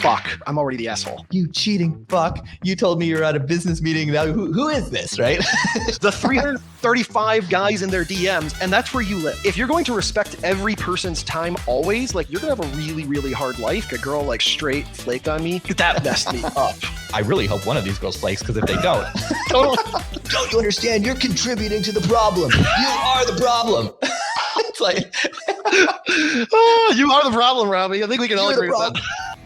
fuck, I'm already the asshole. You cheating fuck. You told me you're at a business meeting. Now who is this, right? The 335 guys in their DMs, and that's where you live. If you're going to respect every person's time always, like, you're going to have a really, really hard life. A girl, like, straight flaked on me. That messed me up. I really hope one of these girls flakes, because if they don't. Totally. Don't you understand? You're contributing to the problem. You are the problem. It's like, oh, you are the problem, Robbie. I think we can all agree with that.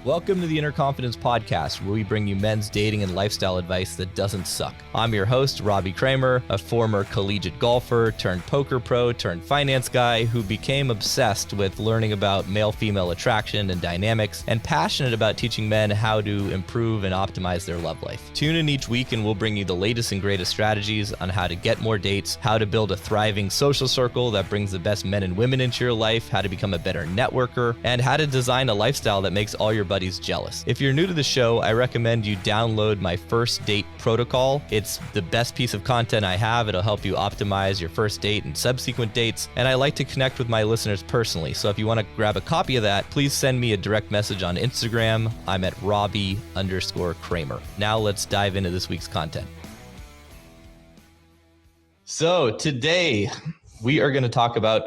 Welcome to the Inner Confidence Podcast, where we bring you men's dating and lifestyle advice that doesn't suck. I'm your host, Robbie Kramer, a former collegiate golfer turned poker pro turned finance guy who became obsessed with learning about male-female attraction and dynamics and passionate about teaching men how to improve and optimize their love life. Tune in each week and we'll bring you the latest and greatest strategies on how to get more dates, how to build a thriving social circle that brings the best men and women into your life, how to become a better networker, and how to design a lifestyle that makes all your buddies jealous. If you're new to the show, I recommend you download my first date protocol. It's the best piece of content I have. It'll help you optimize your first date and subsequent dates. And I like to connect with my listeners personally. So if you want to grab a copy of that, please send me a direct message on Instagram. I'm at Robbie_Kramer. Now let's dive into this week's content. So today we are going to talk about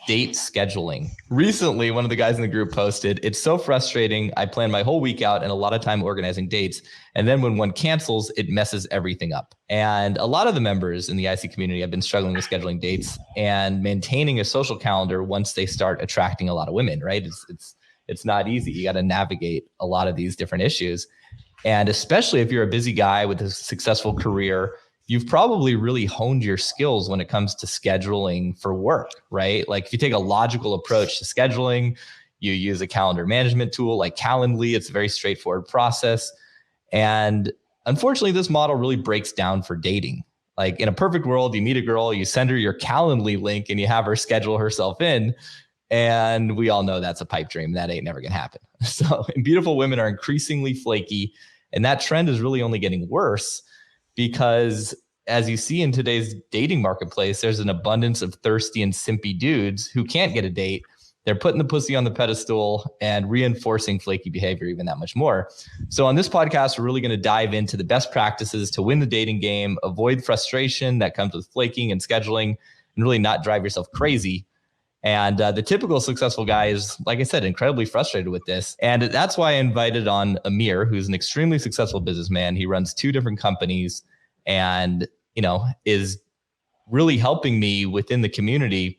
date scheduling. Recently, one of the guys in the group posted, "It's so frustrating. I plan my whole week out and a lot of time organizing dates. And then when one cancels, it messes everything up." And a lot of the members in the IC community have been struggling with scheduling dates and maintaining a social calendar once they start attracting a lot of women, right? It's not easy. You got to navigate a lot of these different issues. And especially if you're a busy guy with a successful career, you've probably really honed your skills when it comes to scheduling for work, right? Like if you take a logical approach to scheduling, you use a calendar management tool like Calendly. It's a very straightforward process. And unfortunately, this model really breaks down for dating. Like in a perfect world, you meet a girl, you send her your Calendly link and you have her schedule herself in. And we all know that's a pipe dream. That ain't never gonna happen. So beautiful women are increasingly flaky. And that trend is really only getting worse, because as you see in today's dating marketplace, there's an abundance of thirsty and simpy dudes who can't get a date. They're putting the pussy on the pedestal and reinforcing flaky behavior even that much more. So on this podcast, we're really going to dive into the best practices to win the dating game, avoid frustration that comes with flaking and scheduling, and really not drive yourself crazy. And the typical successful guy is, like I said, incredibly frustrated with this. And that's why I invited on Amir, who's an extremely successful businessman. He runs 2 different companies and, is really helping me within the community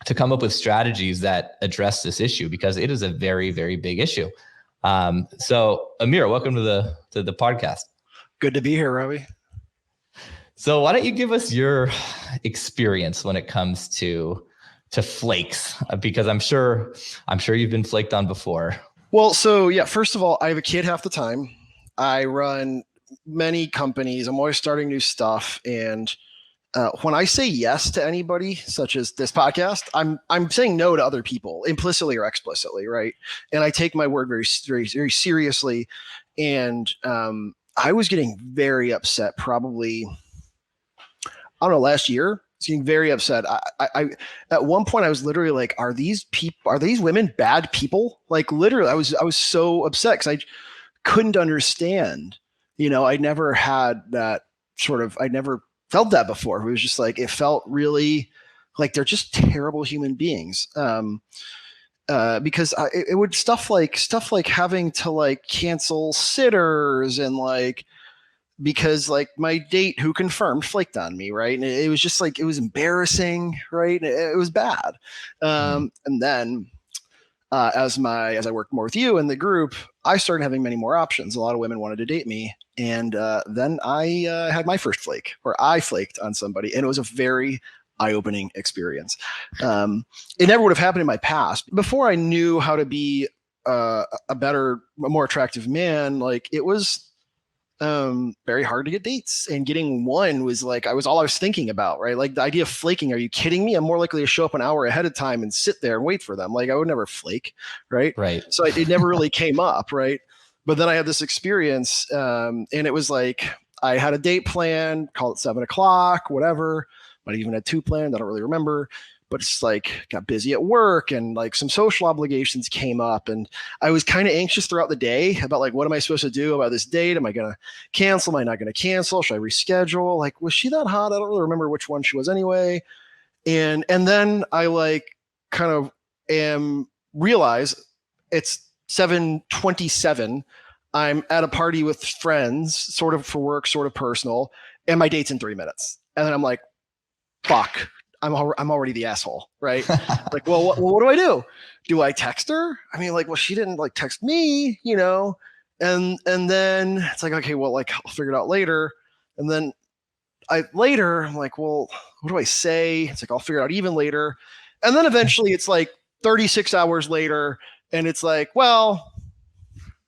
to come up with strategies that address this issue, because it is a very, very big issue. So Amir, welcome to the podcast. Good to be here, Robbie. So why don't you give us your experience when it comes to flakes, because I'm sure you've been flaked on before. Well, so yeah, first of all, I have a kid half the time. I run many companies. I'm always starting new stuff. And when I say yes to anybody, such as this podcast, I'm saying no to other people, implicitly or explicitly, right? And I take my word very, very, very seriously. And I was getting very upset probably, I don't know, last year. Getting very upset. I at one point I was literally like, are these women bad people? Like literally, I was so upset because I couldn't understand. I never had that I never felt that before. It was just like, it felt really like they're just terrible human beings. Because it would stuff like having to like cancel sitters and like, because like my date who confirmed flaked on me, right? And it was just like, it was embarrassing, right? It was bad. And then as I worked more with you in the group, I started having many more options. A lot of women wanted to date me. And then I had my first flake, where I flaked on somebody. And it was a very eye-opening experience. It never would have happened in my past. Before I knew how to be a more attractive man, like it was very hard to get dates, and getting one was like, all I was thinking about, right? Like the idea of flaking. Are you kidding me? I'm more likely to show up an hour ahead of time and sit there and wait for them. Like I would never flake. Right. So it never really came up. Right. But then I had this experience, and it was like, I had a date planned, call it 7:00, whatever. Might even had 2 planned. I don't really remember. but it's like got busy at work and like some social obligations came up, and I was kind of anxious throughout the day about like, what am I supposed to do about this date? Am I going to cancel? Am I not going to cancel? Should I reschedule? Like, was she that hot? I don't really remember which one she was anyway. And then I like kind of realize it's 7:27. I'm at a party with friends, sort of for work, sort of personal, and my date's in 3 minutes. And then I'm like, fuck, I'm already the asshole, right? Like, well, what do I do? Do I text her? I mean, like, well, she didn't like text me, you know? And then it's like, okay, well, like I'll figure it out later. And then I'm like, well, what do I say? It's like, I'll figure it out even later. And then eventually it's like 36 hours later, and it's like, well,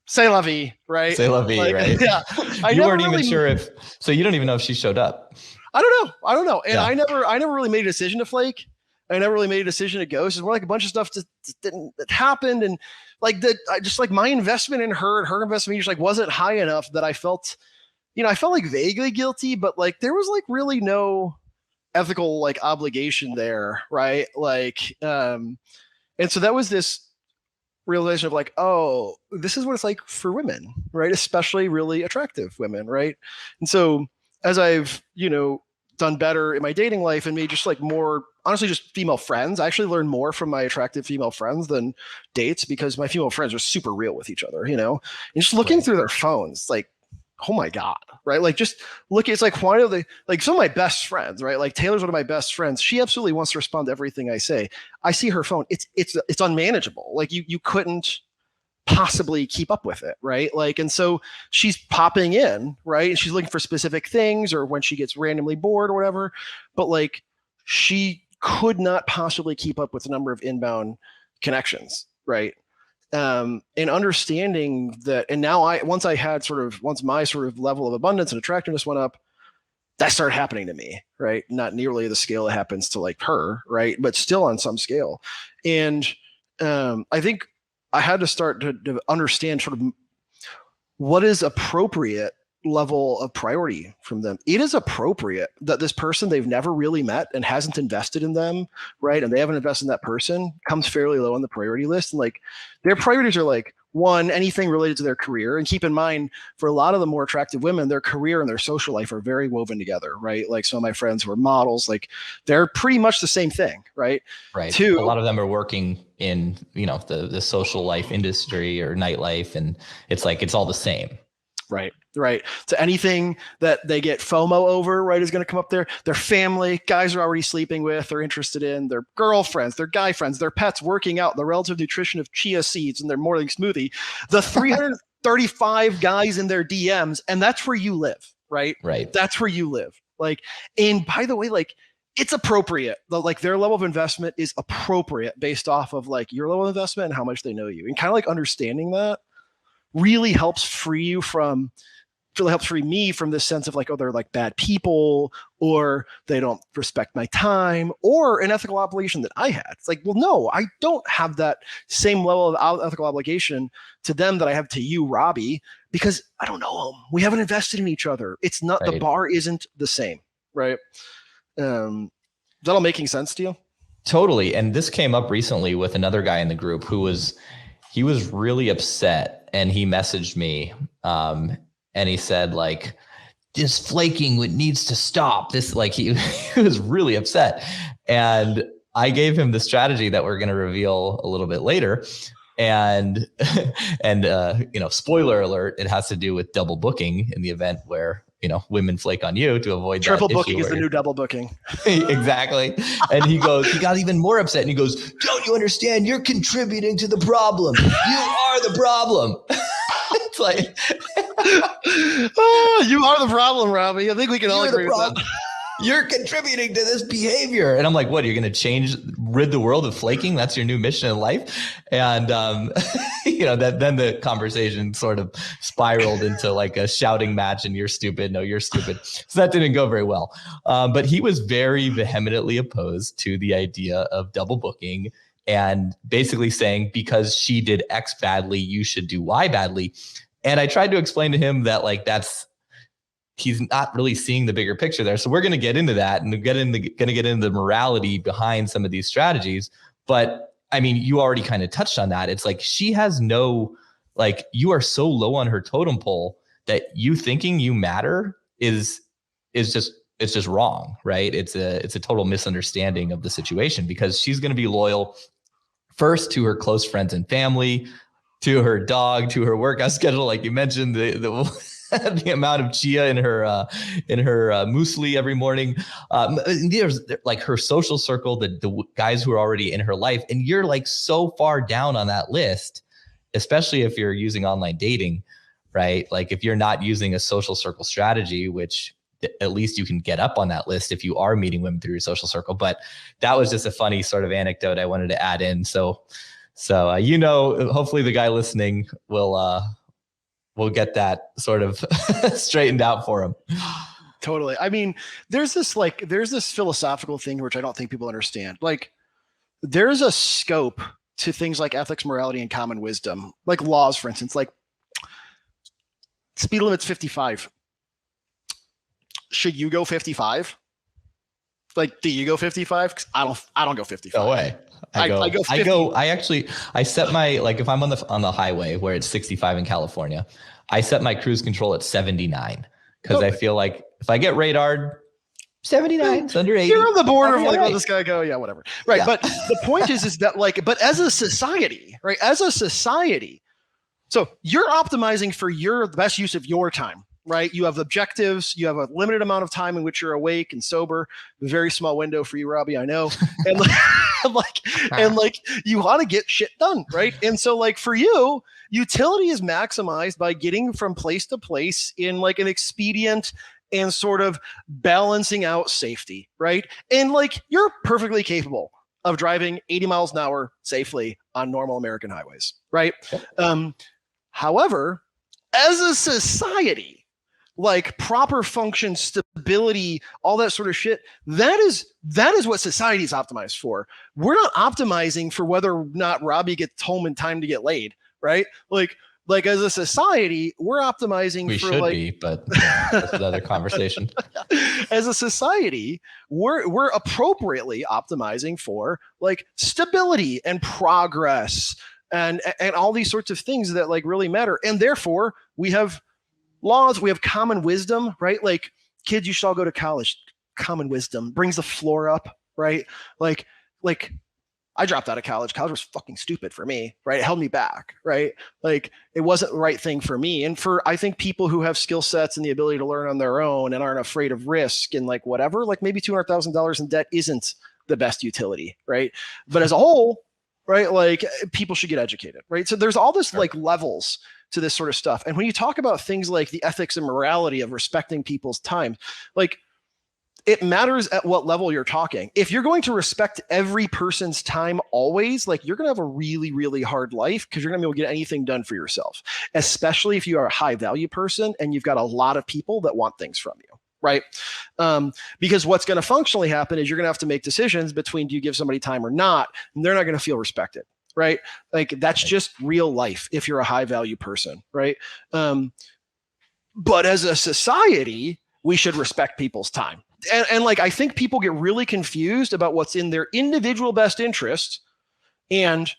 c'est la vie, right? C'est la vie, like, right? Yeah. You weren't even sure so you don't even know if she showed up. I don't know. And I never really made a decision to flake. I never really made a decision to ghost. It's more like a bunch of stuff that happened. And like my investment in her and her investment in me just like wasn't high enough that I felt like vaguely guilty, but like there was like really no ethical like obligation there. Right. Like, and so that was this realization of like, oh, this is what it's like for women, right? Especially really attractive women. Right. And so as I've, done better in my dating life and made just like more, honestly, just female friends, I actually learned more from my attractive female friends than dates, because my female friends are super real with each other, and just looking through their phones, like, oh my God, right? Like just look, it's like, why do they, like some of my best friends, right? Like Taylor's one of my best friends. She absolutely wants to respond to everything I say. I see her phone. It's unmanageable. Like you couldn't possibly keep up with it, right? Like, and so she's popping in, right? And she's looking for specific things, or when she gets randomly bored or whatever. But like, she could not possibly keep up with the number of inbound connections, right? And understanding that, and now once my sort of level of abundance and attractiveness went up, that started happening to me, right? Not nearly the scale it happens to like her, right? But still on some scale. And I think I had to start to understand sort of what is appropriate level of priority from them. It is appropriate that this person they've never really met and hasn't invested in them, right? And they haven't invested in that person, comes fairly low on the priority list. And like their priorities are like, one, anything related to their career. And keep in mind, for a lot of the more attractive women, their career and their social life are very woven together, right? Like some of my friends who are models, like they're pretty much the same thing, right? Right. Two, a lot of them are working in, the social life industry or nightlife, and it's like, it's all the same. Right. So anything that they get FOMO over, right, is going to come up there. Their family, guys are already sleeping with, they're interested in, their girlfriends, their guy friends, their pets, working out, the relative nutrition of chia seeds in their morning smoothie, the 335 guys in their DMs, and that's where you live, right? Right. That's where you live. Like, and by the way, like, it's appropriate. Like their level of investment is appropriate based off of like your level of investment and how much they know you. And kind of like understanding that really helps free me from this sense of like, oh, they're like bad people, or they don't respect my time, or an ethical obligation that I had. It's like, well, no, I don't have that same level of ethical obligation to them that I have to you, Robbie, because I don't know them. We haven't invested in each other. It's not, right. The bar isn't the same, right? Is that all making sense to you? Totally. And this came up recently with another guy in the group he was really upset, and he messaged me and he said like, this flaking needs to stop. This, like, he was really upset. And I gave him the strategy that we're going to reveal a little bit later. And spoiler alert, it has to do with double booking in the event where, women flake on you to avoid triple booking is the new double booking. Exactly. And he got even more upset, and he goes, don't you understand? You're contributing to the problem. You are the problem. It's like, oh, you are the problem, Robbie. I think we can all agree with that. You're contributing to this behavior. And I'm like, what, you're going to rid the world of flaking? That's your new mission in life. And, then the conversation sort of spiraled into like a shouting match, and you're stupid. No, you're stupid. So that didn't go very well. But he was very vehemently opposed to the idea of double booking, and basically saying, because she did X badly, you should do Y badly. And I tried to explain to him that like, that's he's not really seeing the bigger picture there. So we're going to get into that and going to get into the morality behind some of these strategies. But I mean, you already kind of touched on that. It's like she has no, like, you are so low on her totem pole that you thinking you matter is just, it's just wrong, right? It's a total misunderstanding of the situation, because she's going to be loyal first to her close friends and family, to her dog, to her workout schedule. Like you mentioned, the amount of chia in her muesli every morning. There's like her social circle, the guys who are already in her life. And you're like so far down on that list, especially if you're using online dating, right? Like if you're not using a social circle strategy, which at least you can get up on that list if you are meeting women through your social circle. But that was just a funny sort of anecdote I wanted to add in. So hopefully the guy listening will get that sort of straightened out for him. Totally. I mean, there's this philosophical thing which I don't think people understand. Like, there's a scope to things like ethics, morality, and common wisdom, like laws, for instance. Like, speed limit's 55. Should you go 55? Like, do you go 55? 'Cause I don't go 55. No way. I set my, like, if I'm on the highway where it's 65 in California, I set my cruise control at 79, because I feel like if I get radared, 79, it's under 80. You're on the border of like, let this guy go. Yeah, whatever. Right. Yeah. But the point is that, like, but as a society, right? So you're optimizing for the best use of your time. Right. You have objectives. You have a limited amount of time in which you're awake and sober. A very small window for you, Robbie, I know. And like you want to get shit done. Right. And so, like, for you, utility is maximized by getting from place to place in like an expedient and sort of balancing out safety. Right. And like, you're perfectly capable of driving 80 miles an hour safely on normal American highways. Right. However, as a society, like proper function, stability, all that sort of shit, that is what society is optimized for. We're not optimizing for whether or not Robbie gets home in time to get laid, right? Like as a society, we're optimizing we for, should like, be, but that's another conversation. As a society, we're appropriately optimizing for like stability and progress and all these sorts of things that like really matter. And therefore we have laws, we have common wisdom, right? Like, kids, you should all go to college. Common wisdom brings the floor up, right? Like I dropped out of college. College was fucking stupid for me, right? It held me back, right? Like, it wasn't the right thing for me. And for, I think, people who have skill sets and the ability to learn on their own and aren't afraid of risk and like whatever, like maybe $200,000 in debt isn't the best utility, right? But as a whole, right, like, people should get educated, right? So there's all this like levels to this sort of stuff. And when you talk about things like the ethics and morality of respecting people's time, like, it matters at what level you're talking. If you're going to respect every person's time always, like, you're going to have a really, really hard life, because you're going to be able to get anything done for yourself, especially if you are a high value person and you've got a lot of people that want things from you. Right. Because what's going to functionally happen is you're going to have to make decisions between, do you give somebody time or not? And they're not going to feel respected. Right. Like, that's just real life if you're a high value person. Right. But as a society, we should respect people's time. And like, I think people get really confused about what's in their individual best interest and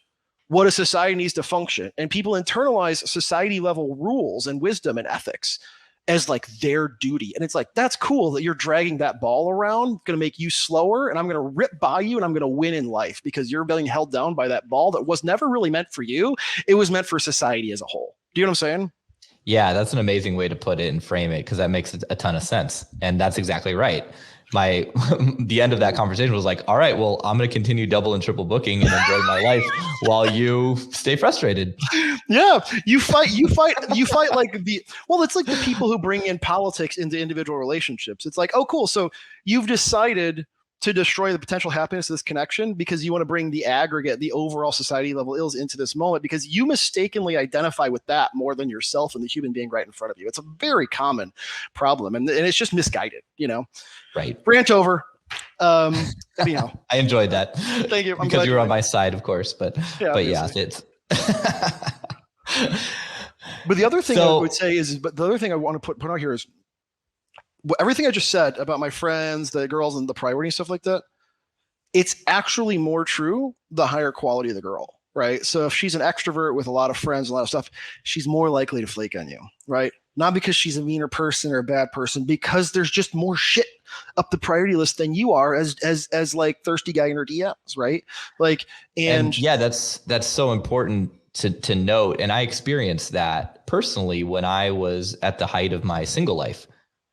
what a society needs to function. And people internalize society level rules and wisdom and ethics as like their duty. And it's like, that's cool that you're dragging that ball around, going to make you slower, and I'm going to rip by you and I'm going to win in life because you're being held down by that ball that was never really meant for you. It was meant for society as a whole. Do you know what I'm saying? Yeah, that's an amazing way to put it and frame it, because that makes a ton of sense. And that's exactly right. The end of that conversation was like, all right, well, I'm going to continue double and triple booking and enjoy my life while you stay frustrated. Yeah. You fight like it's like the people who bring in politics into individual relationships. It's like, oh, cool. So you've decided to destroy the potential happiness of this connection because you want to bring the aggregate, the overall society level ills into this moment because you mistakenly identify with that more than yourself and the human being right in front of you. It's a very common problem, and it's just misguided, Right. Rant over. Anyhow. I enjoyed that. Thank you. Because you were on my side, of course, but yeah, it's. But the other thing I would say is, the other thing I want to put out here is, everything I just said about my friends, the girls, and the priority and stuff like that, it's actually more true the higher quality of the girl, right? So if she's an extrovert with a lot of friends, a lot of stuff, she's more likely to flake on you, right? Not because she's a meaner person or a bad person, because there's just more shit up the priority list than you are as like thirsty guy in her DMs, right? Like, and yeah, that's so important to note. And I experienced that personally when I was at the height of my single life.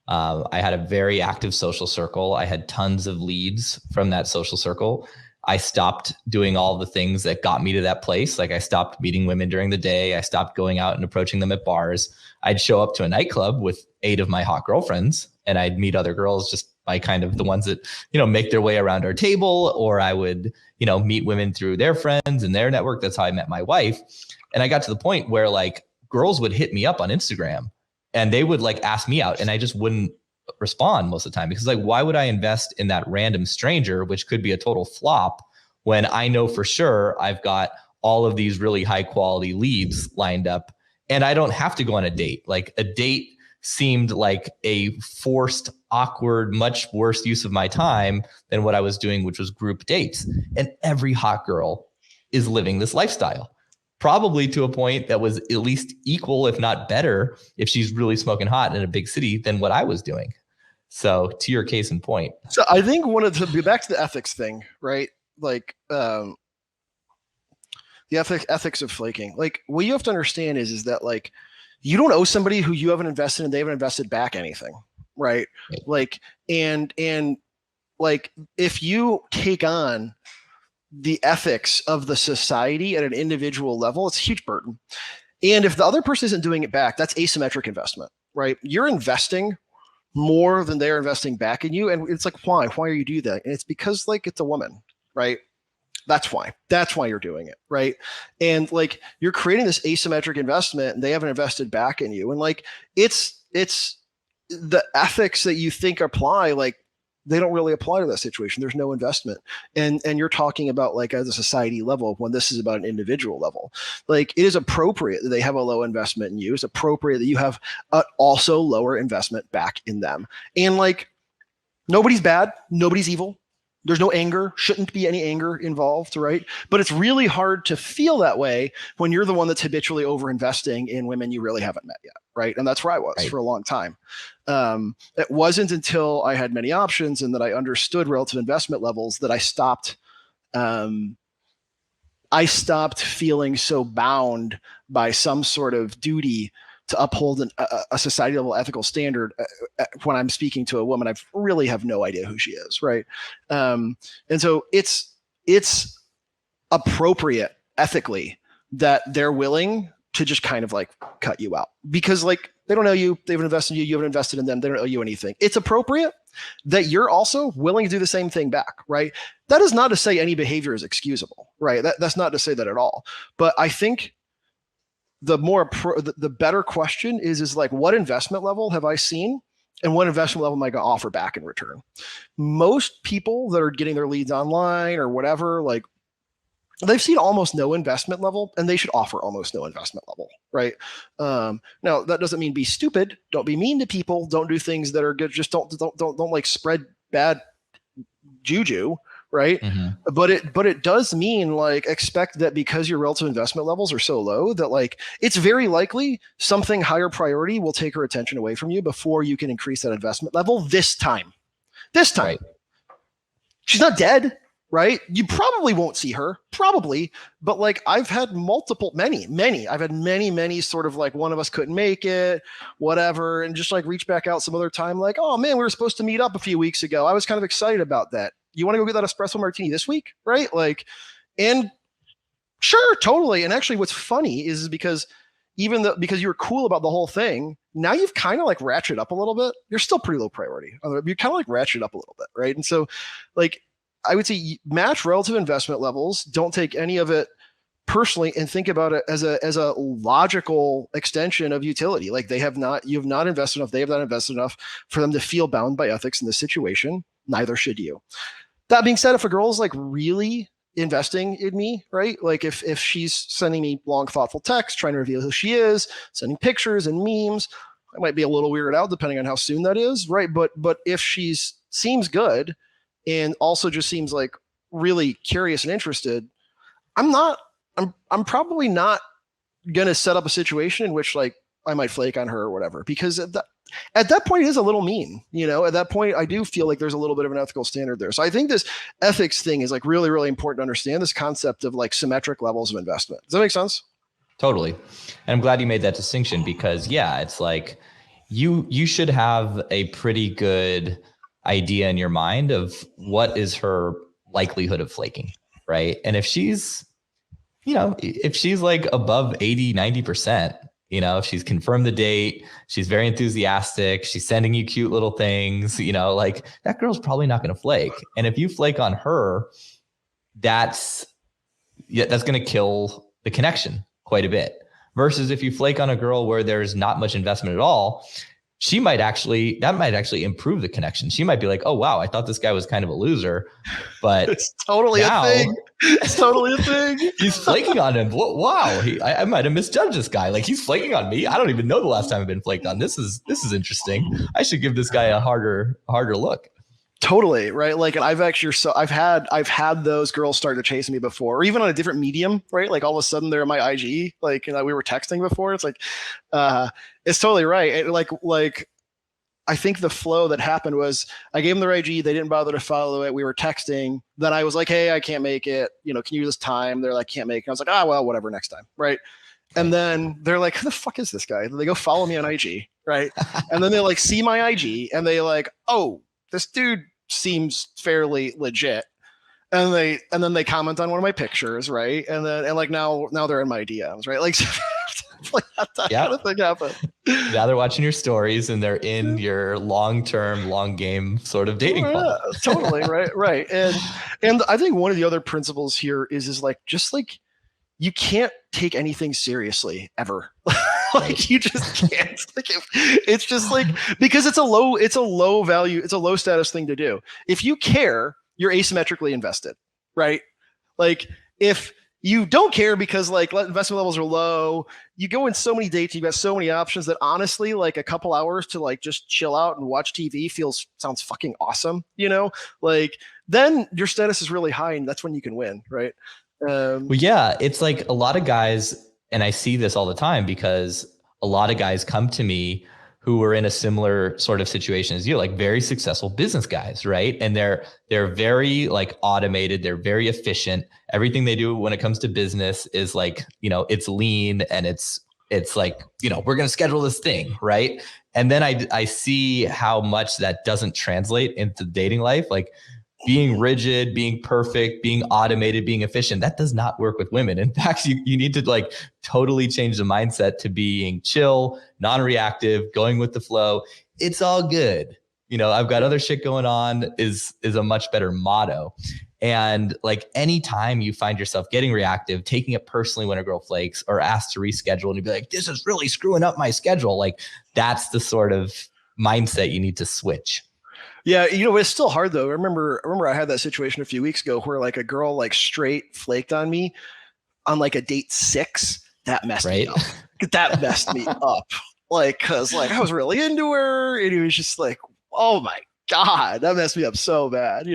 I had a very active social circle. I had tons of leads from that social circle. I stopped doing all the things that got me to that place. Like I stopped meeting women during the day. I stopped going out and approaching them at bars. I'd show up to a nightclub with 8 of my hot girlfriends, and I'd meet other girls just by kind of the ones that, make their way around our table, or I would, meet women through their friends and their network. That's how I met my wife. And I got to the point where like girls would hit me up on Instagram and they would like ask me out, and I just wouldn't respond most of the time, because like, why would I invest in that random stranger, which could be a total flop, when I know for sure I've got all of these really high quality leads lined up and I don't have to go on a date. Like a date seemed like a forced, awkward, much worse use of my time than what I was doing, which was group dates. And every hot girl is living this lifestyle, probably to a point that was at least equal, if not better, if she's really smoking hot in a big city, than what I was doing. So to your case in point. So I think back to the ethics thing, right? Like the ethics of flaking. Like what you have to understand is that like you don't owe somebody who you haven't invested in, they haven't invested back anything, right? Like and like if you take on the ethics of the society at an individual level, it's a huge burden. And if the other person isn't doing it back, that's asymmetric investment, right? You're investing more than they're investing back in you. And it's like, why are you do that? And it's because like, it's a woman, right? That's why you're doing it. Right. And like, you're creating this asymmetric investment and they haven't invested back in you. And like, it's the ethics that you think apply, like, they don't really apply to that situation. There's no investment. And you're talking about like as a society level when this is about an individual level. Like it is appropriate that they have a low investment in you. It's appropriate that you have also lower investment back in them. And like nobody's bad, nobody's evil. There's no anger, shouldn't be any anger involved, right? But it's really hard to feel that way when you're the one that's habitually over-investing in women you really haven't met yet, right? And that's where I was for a long time. It wasn't until I had many options and that I understood relative investment levels that I stopped feeling so bound by some sort of duty to uphold a society level ethical standard when I'm speaking to a woman. I really have no idea who she is, right? And so it's appropriate ethically that they're willing to just kind of like cut you out because like they don't know you, they haven't invested in you, you haven't invested in them, they don't owe you anything. It's appropriate that you're also willing to do the same thing back, right? That is not to say any behavior is excusable, right? That's not to say that at all. But I think the better question is like, what investment level have I seen and what investment level am I going to offer back in return? Most people that are getting their leads online or whatever, like they've seen almost no investment level and they should offer almost no investment level, right? Now that doesn't mean be stupid. Don't be mean to people. Don't do things that are good. Just don't like spread bad juju, right? Mm-hmm. But it does mean like expect that because your relative investment levels are so low that like it's very likely something higher priority will take her attention away from you before you can increase that investment level this time. Right. She's not dead, right? You probably won't see her, probably, but like I've had many sort of like one of us couldn't make it, whatever, and just like reach back out some other time like, oh man, we were supposed to meet up a few weeks ago. I was kind of excited about that. You want to go get that espresso martini this week, right? Like, and sure, totally. And actually what's funny is because because you were cool about the whole thing, now you've kind of like ratcheted up a little bit. You're still pretty low priority. You kind of like ratcheted up a little bit, right? And so like, I would say match relative investment levels. Don't take any of it personally and think about it as a logical extension of utility. Like you have not invested enough. They have not invested enough for them to feel bound by ethics in this situation. Neither should you. That being said, if a girl is like really investing in me, right? Like if she's sending me long, thoughtful texts, trying to reveal who she is, sending pictures and memes, I might be a little weirded out depending on how soon that is, right? But if she's seems good and also just seems like really curious and interested, I'm probably not gonna set up a situation in which like I might flake on her or whatever, because at that point it is a little mean, at that point I do feel like there's a little bit of an ethical standard there. So I think this ethics thing is like really, really important to understand, this concept of like symmetric levels of investment. Does that make sense? Totally. And I'm glad you made that distinction, because it's like you should have a pretty good idea in your mind of what is her likelihood of flaking, right? And if she's like above 80, 90%, if she's confirmed the date, she's very enthusiastic, she's sending you cute little things, like that girl's probably not going to flake. And if you flake on her, that's going to kill the connection quite a bit. Versus if you flake on a girl where there's not much investment at all, that might actually improve the connection. She might be like, oh, wow, I thought this guy was kind of a loser, but it's totally a thing. It's totally a thing. He's flaking on him. Wow. I might have misjudged this guy. Like, he's flaking on me. I don't even know the last time I've been flaked on. This is interesting. I should give this guy a harder look. Totally. Right. Like, and I've had those girls start to chase me before, or even on a different medium, right? Like all of a sudden they're in my IG, like, we were texting before. It's like, it's totally right. Like, I think the flow that happened was I gave them their IG. They didn't bother to follow it. We were texting. Then I was like, hey, I can't make it. Can you do this time? They're like, can't make it. I was like, well, whatever, next time. Right. And then they're like, who the fuck is this guy? They go follow me on IG. Right. And then they like see my IG and they like, oh, this dude seems fairly legit. And then they comment on one of my pictures. Right. And like now they're in my DMs. Right. Like, like that kind of thing happened. Now they're watching your stories and they're in your long-term, long game sort of dating. Yeah, totally. Right. And I think one of the other principles here is like, just like, you can't take anything seriously ever. Like, you just can't. Like, it's just like, because it's a low value, it's a low status thing to do. If you care, you're asymmetrically invested, right? Like, if you don't care because like investment levels are low, you go in so many dates, you've got so many options that honestly, like a couple hours to like just chill out and watch TV sounds fucking awesome, like then your status is really high and that's when you can win, right? Well, yeah, it's like a lot of guys, and I see this all the time because a lot of guys come to me who are in a similar sort of situation as you, like very successful business guys, right? And they're very like automated, they're very efficient. Everything they do when it comes to business is like, it's lean and it's like, we're going to schedule this thing, right? And then I see how much that doesn't translate into dating life. Like, being rigid, being perfect, being automated, being efficient, that does not work with women. In fact, you need to like totally change the mindset to being chill, non-reactive, going with the flow. It's all good. I've got other shit going on is a much better motto. And like, anytime you find yourself getting reactive, taking it personally when a girl flakes or asks to reschedule, and you be like, this is really screwing up my schedule. Like, that's the sort of mindset you need to switch. Yeah, it's still hard though. I remember I had that situation a few weeks ago where like a girl like straight flaked on me on like a date 6. That messed me up. That messed me up. Like, cause like I was really into her and it was just like, oh my God, that messed me up so bad.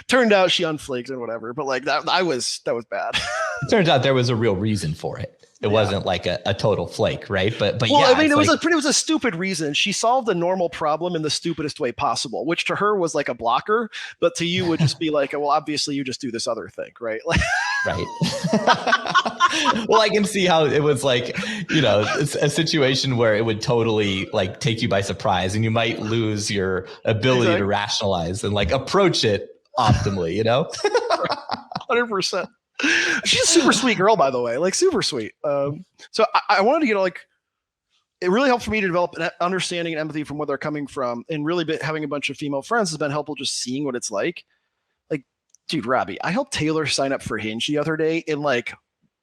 Turned out she unflaked and whatever, but like that was bad. It turns out there was a real reason for it. It wasn't like a total flake, right? But well, yeah, I mean, it was a stupid reason. She solved a normal problem in the stupidest way possible, which to her was like a blocker, but to you would just be like, well, obviously you just do this other thing, right? Right. Well, I can see how it was like, it's a situation where it would totally like take you by surprise and you might lose your ability to rationalize and like approach it optimally, 100%. She's a super sweet girl, by the way, like super sweet. So I wanted to get like, it really helped for me to develop an understanding and empathy from where they're coming from, and really having a bunch of female friends has been helpful. Just seeing what it's like, dude, Robbie, I helped Taylor sign up for Hinge the other day, and like,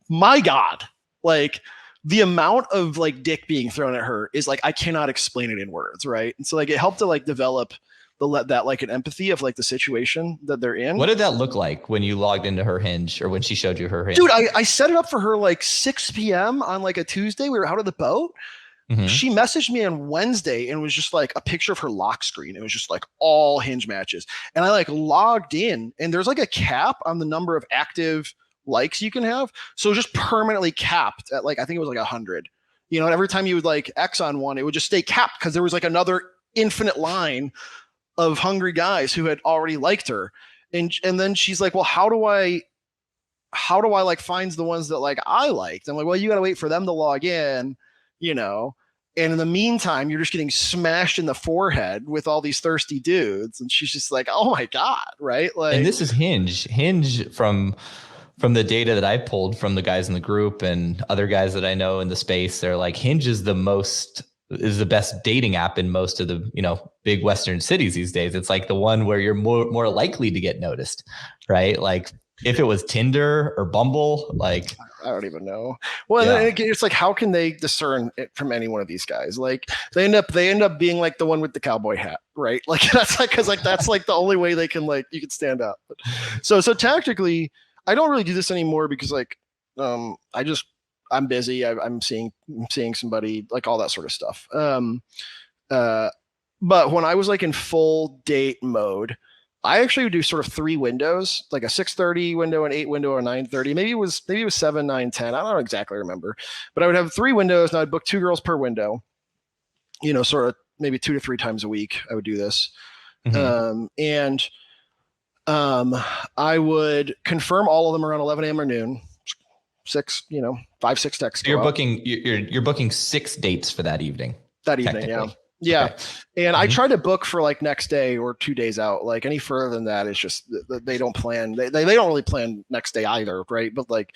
my God, like the amount of like dick being thrown at her is like, I cannot explain it in words, right? And so like, it helped to like develop that like an empathy of like the situation that they're in. What did that look like when you logged into her Hinge or when she showed you her Hinge? Dude, I set it up for her like 6 p.m. on like a Tuesday. We were out of the boat. She messaged me on Wednesday and was just like a picture of her lock screen. It was just like all Hinge matches. And I like logged in, and there's like a cap on the number of active likes you can have. So just permanently capped at like, I think it was like 100. You know, and every time you would like X on one, it would just stay capped because there was like another infinite line of hungry guys who had already liked her. And then she's like, well, how do I like find the ones that like I liked? I'm like, well, you got to wait for them to log in, you know. And in the meantime, you're just getting smashed in the forehead with all these thirsty dudes. And she's just like, oh my God, right? Like, and this is Hinge. Hinge from the data that I pulled from the guys in the group and other guys that I know in the space, they're like, Hinge is the best dating app in most of the, you know, big Western cities these days. It's like the one where you're more likely to get noticed, right? Like if it was Tinder or Bumble, like I don't even know. Well, yeah. It's like, how can they discern it from any one of these guys? Like they end up being like the one with the cowboy hat, right? Like that's like, cause like that's like the only way they can like, you can stand up. So tactically, I don't really do this anymore because like I'm busy. I'm seeing somebody, like all that sort of stuff. But when I was like in full date mode, I actually would do sort of 3 windows, like a 6:30 window, an 8 window, a 9:30. Maybe it was 7, 9, 10. I don't exactly remember, but I would have 3 windows and I'd book 2 girls per window. You know, sort of maybe 2 to 3 times a week. I would do this, and I would confirm all of them around 11 a.m. or noon. 6, 5, 6 texts. So you're booking 6 dates for that evening. Yeah. Okay. And I try to book for like next day or 2 days out. Like any further than that is just, they don't plan. They don't really plan next day either. Right. But like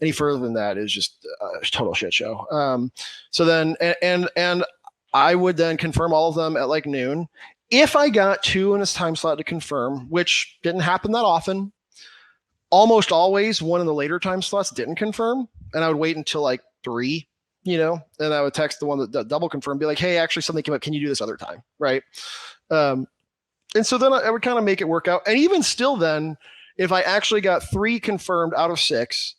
any further than that is just a total shit show. So then, and I would then confirm all of them at like noon. If I got 2 in this time slot to confirm, which didn't happen that often, almost always one in the later time slots didn't confirm. And I would wait until like 3. And I would text the one that double confirmed, be like, hey, actually something came up. Can you do this other time? Right. And so then I would kind of make it work out. And even still then, if I actually got 3 confirmed out of 6,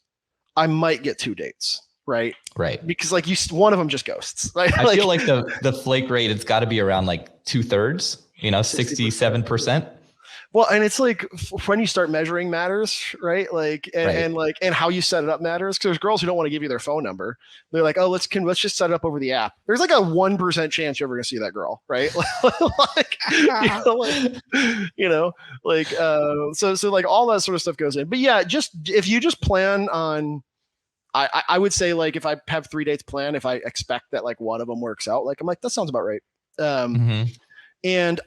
I might get 2 dates. Right. Right. Because like one of them just ghosts. Right? I feel like the flake rate, it's got to be around like 2/3, 67%. Well, and it's like when you start measuring matters, right? Like, and how you set it up matters. Because there's girls who don't want to give you their phone number. They're like, oh, let's just set it up over the app. There's like a 1% chance you're ever gonna see that girl, right? So like all that sort of stuff goes in. But yeah, just if you just plan on, I would say like if I have 3 dates planned, if I expect that like one of them works out, like I'm like that sounds about right. And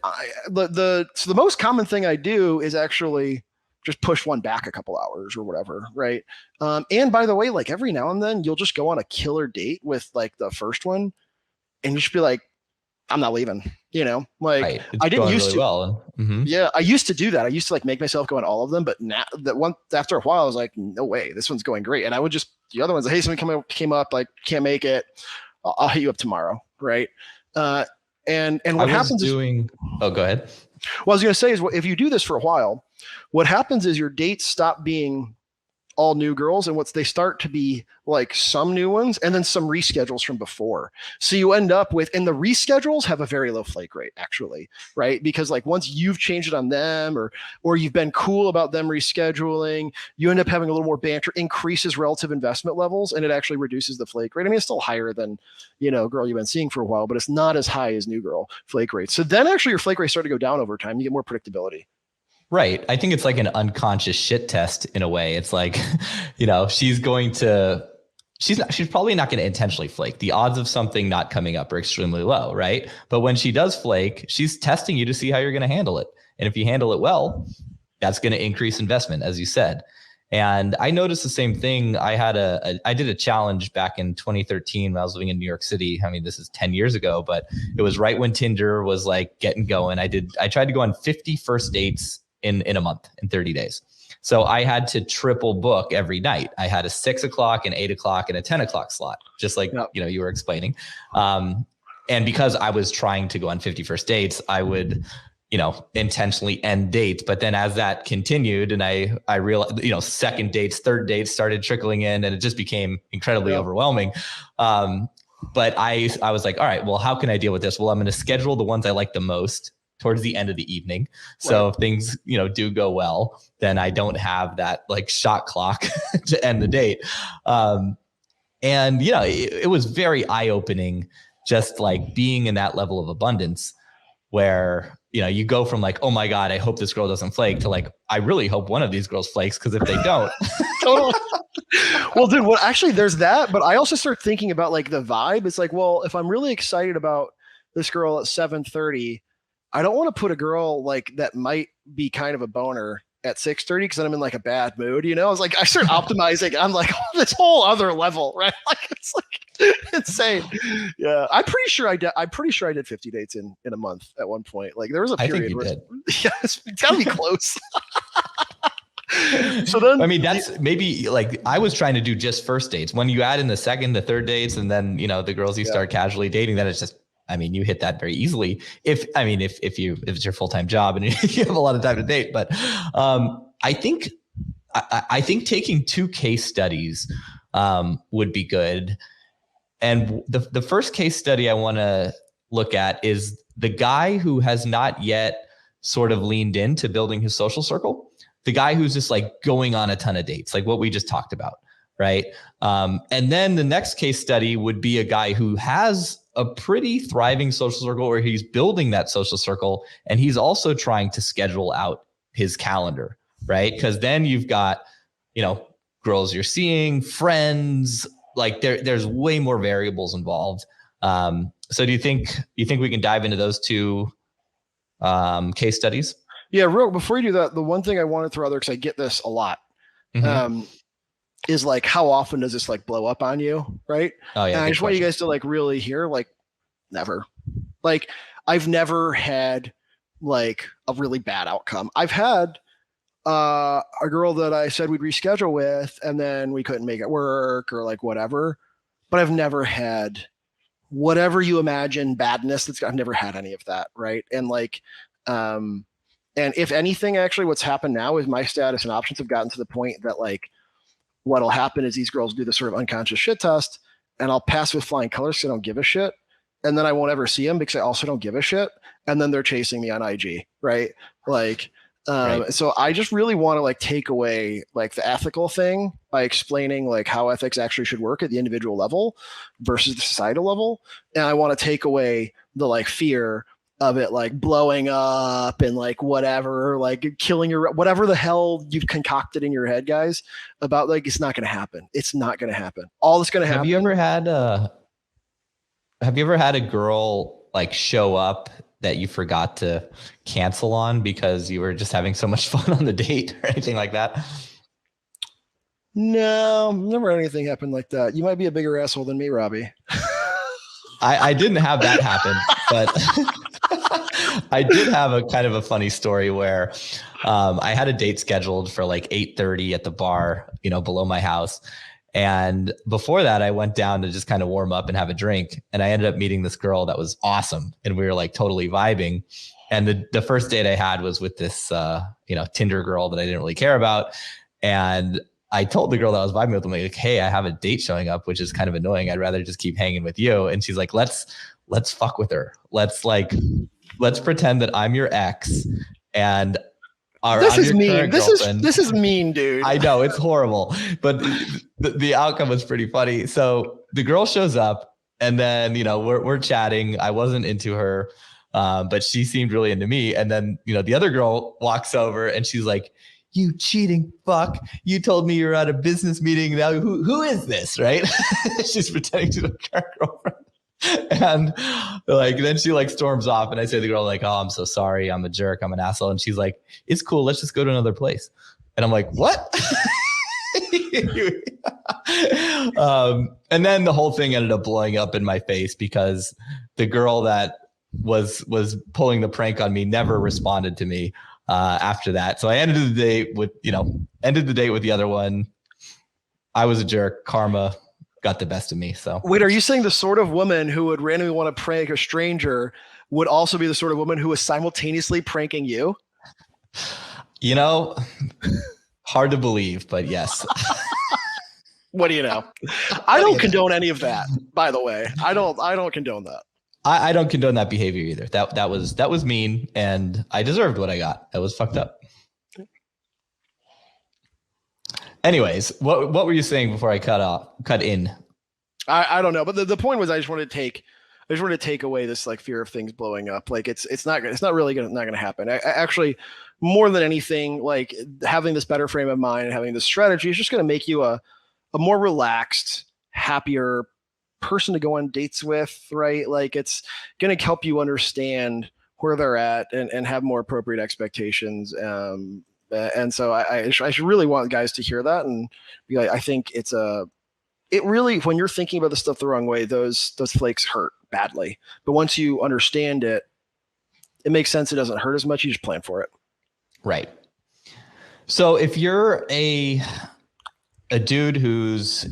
the most common thing I do is actually just push one back a couple hours or whatever, right? And by the way, like every now and then you'll just go on a killer date with like the first one, and you just be like, I'm not leaving, like right. I didn't used to. Well. Yeah, I used to do that. I used to like make myself go on all of them, but now that one after a while, I was like, no way, this one's going great. And I would just the other ones, like, hey, something came up, like can't make it. I'll hit you up tomorrow, right? And what happens oh, go ahead. What I was going to say is, if you do this for a while, what happens is your dates stop being all new girls, and they start to be like some new ones and then some reschedules from before. So you end up with, and the reschedules have a very low flake rate actually, right? Because like once you've changed it on them or you've been cool about them rescheduling, you end up having a little more banter, increases relative investment levels, and it actually reduces the flake rate. I mean, it's still higher than, girl you've been seeing for a while, but it's not as high as new girl flake rates. So then actually your flake rates start to go down over time. You get more predictability. Right. I think it's like an unconscious shit test in a way. It's like, she's probably not going to intentionally flake. The odds of something not coming up are extremely low, right? But when she does flake, she's testing you to see how you're going to handle it. And if you handle it well, that's going to increase investment, as you said. And I noticed the same thing. I did a challenge back in 2013 when I was living in New York City. I mean, this is 10 years ago, but it was right when Tinder was like getting going. I tried to go on 50 first dates in a month, in 30 days. So I had to triple book every night. I had a 6 o'clock, an 8 o'clock, and a 10 o'clock slot, just like, you were explaining. And because I was trying to go on 50 first dates, I would, intentionally end dates. But then as that continued and I realized, second dates, third dates started trickling in, and it just became incredibly overwhelming. But I was like, all right, well, how can I deal with this? Well, I'm going to schedule the ones I like the most towards the end of the evening. So if things, do go well, then I don't have that like shot clock to end the date. And it was very eye-opening, just like being in that level of abundance where, you go from like, oh my God, I hope this girl doesn't flake, to like, I really hope one of these girls flakes, because if they don't. Totally. Well, dude, actually there's that, but I also start thinking about like the vibe. It's like, well, if I'm really excited about this girl at 7:30, I don't want to put a girl like that might be kind of a boner at 6:30 because then I'm in like a bad mood. I was like, I start optimizing. I'm like, oh, this whole other level, right? Like it's like insane. Yeah, I'm pretty sure I did 50 dates in a month at one point. Like there was a period where yeah, it's gotta be close. So then, I mean, that's maybe like I was trying to do just first dates. When you add in the second, the third dates, and then the girls you start casually dating, then it's just, I mean, you hit that very easily. If it's your full-time job and you have a lot of time to date, but I think taking 2 case studies would be good. And the first case study I want to look at is the guy who has not yet sort of leaned into building his social circle. The guy who's just like going on a ton of dates, like what we just talked about, right? And then the next case study would be a guy who has a pretty thriving social circle, where he's building that social circle and he's also trying to schedule out his calendar, right? Because then you've got, girls you're seeing, friends, like there's way more variables involved. So do you think we can dive into those 2 case studies? Yeah, real before you do that, the one thing I want to throw out there, because I get this a lot, is like, how often does this like blow up on you, right? Oh yeah. And I just want you guys to like really hear, like, never. Like, I've never had like a really bad outcome. I've had a girl that I said we'd reschedule with, and then we couldn't make it work or like whatever. But I've never had whatever you imagine badness. I've never had any of that, right? And like, and if anything, actually, what's happened now is my status and options have gotten to the point that like, what'll happen is these girls do this sort of unconscious shit test, and I'll pass with flying colors because I don't give a shit. And then I won't ever see them because I also don't give a shit. And then they're chasing me on IG, right? Like, right. So I just really want to like take away like the ethical thing by explaining like how ethics actually should work at the individual level versus the societal level. And I want to take away the like fear of it like blowing up and like whatever, like killing your, whatever the hell you've concocted in your head, guys, about like, it's not going to happen. It's not going to happen. All that's going to happen. Have you ever had a girl like show up that you forgot to cancel on because you were just having so much fun on the date or anything like that? No, never had anything happen like that. You might be a bigger asshole than me, Robbie. I didn't have that happen, but I did have a kind of a funny story where I had a date scheduled for like 8:30 at the bar, below my house. And before that, I went down to just kind of warm up and have a drink. And I ended up meeting this girl that was awesome. And we were like totally vibing. And the first date I had was with this, Tinder girl that I didn't really care about. And I told the girl that I was vibing with, like, hey, I have a date showing up, which is kind of annoying. I'd rather just keep hanging with you. And she's like, let's fuck with her. Let's pretend that I'm your ex and this is mean. This is mean, dude. I know, it's horrible, but the outcome was pretty funny. So the girl shows up, and then we're chatting. I wasn't into her, but she seemed really into me. And then the other girl walks over, and she's like, "You cheating fuck! You told me you were at a business meeting. Now who is this?" Right? She's pretending to be her girlfriend. And like, then she like storms off, and I say to the girl like, "Oh, I'm so sorry. I'm a jerk. I'm an asshole." And she's like, "It's cool. Let's just go to another place." And I'm like, "What?" And then the whole thing ended up blowing up in my face because the girl that was pulling the prank on me never responded to me after that. So I ended the date with the other one. I was a jerk. Karma got the best of me. So wait, are you saying the sort of woman who would randomly want to prank a stranger would also be the sort of woman who was simultaneously pranking you? Hard to believe, but yes. What do you know? I don't condone any of that, by the way. I don't condone that. I don't condone that behavior either. That was mean, and I deserved what I got. That was fucked up. Anyways, what were you saying before I cut in? I don't know, but the point was I just wanted to take away this like fear of things blowing up. Like it's not really not going to happen. Actually, more than anything, like having this better frame of mind and having this strategy is just going to make you a more relaxed, happier person to go on dates with, right? Like it's going to help you understand where they're at and have more appropriate expectations. And so I should really want guys to hear that and be like, I think it really, when you're thinking about the stuff the wrong way, those flakes hurt badly. But once you understand it, it makes sense. It doesn't hurt as much. You just plan for it. Right. So if you're a dude who's,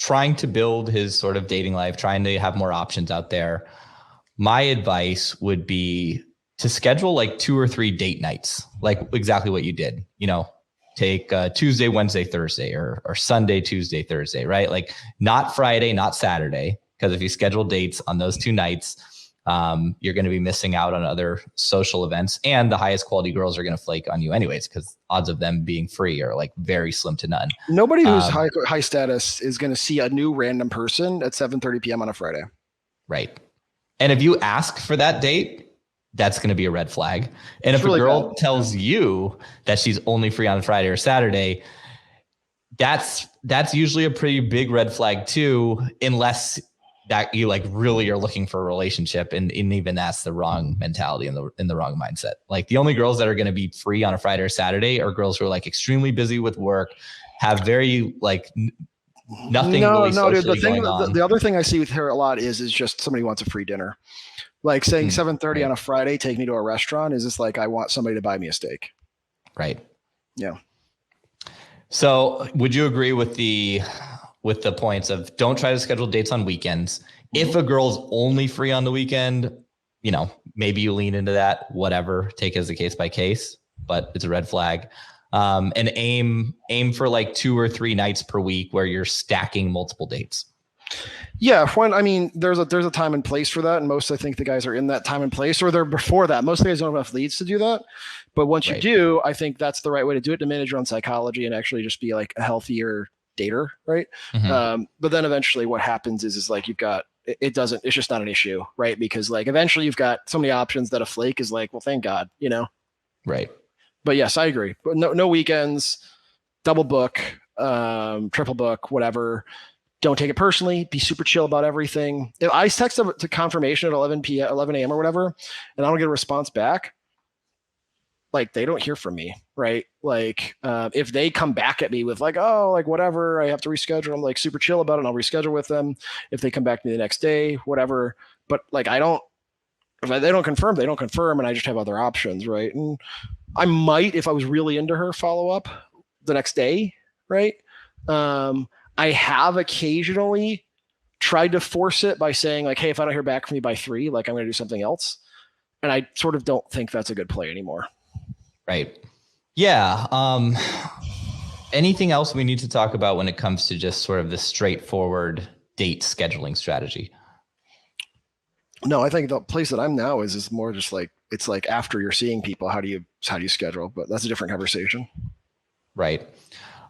trying to build his sort of dating life, trying to have more options out there, my advice would be to schedule like 2 or 3 date nights, like exactly what you did, take Tuesday, Wednesday, Thursday, or Sunday, Tuesday, Thursday, right? Like not Friday, not Saturday, because if you schedule dates on those 2 nights, you're going to be missing out on other social events, and the highest quality girls are going to flake on you anyways, because odds of them being free are like very slim to none. Nobody who's high status is going to see a new random person at 7:30 p.m. on a Friday. Right. And if you ask for that date, that's going to be a red flag. And if a girl tells you that she's only free on Friday or Saturday, that's usually a pretty big red flag too, unless that you like really are looking for a relationship. And even that's the wrong mentality and in the wrong mindset. Like the only girls that are going to be free on a Friday or Saturday are girls who are like extremely busy with work, have very like nothing really socially going on. The other thing I see with her a lot is just somebody wants a free dinner. Like saying 7:30 on a Friday, take me to a restaurant, is just like, I want somebody to buy me a steak. Right. Yeah. So would you agree with the points of don't try to schedule dates on weekends? If a girl's only free on the weekend, maybe you lean into that, whatever, take it as a case by case, but it's a red flag. And aim for like 2 or 3 nights per week where you're stacking multiple dates. Yeah, there's a time and place for that, and I think the guys are in that time and place, or they're before that. Most of the guys don't have enough leads to do that, but once you do, I think that's the right way to do it, to manage your own psychology and actually just be like a healthier dater, right? Mm-hmm. But then eventually, what happens is like it's just not an issue, right? Because like eventually you've got so many options that a flake is like, well, thank God, Right. But yes, I agree. But no weekends, double book, triple book, whatever. Don't take it personally. Be super chill about everything. If I text them to confirmation at 11 a.m. or whatever, and I don't get a response back, like they don't hear from me, right? Like if they come back at me with like, oh, like whatever, I have to reschedule, I'm like super chill about it, and I'll reschedule with them. If they come back to me the next day, whatever. But like if they don't confirm, and I just have other options, right? And I might, if I was really into her, follow up the next day, right? I have occasionally tried to force it by saying like, hey, if I don't hear back from you by 3, like I'm going to do something else. And I sort of don't think that's a good play anymore. Right. Yeah. Anything else we need to talk about when it comes to just sort of the straightforward date scheduling strategy? No, I think the place that I'm now is more just like, it's like after you're seeing people, how do you schedule? But that's a different conversation. Right.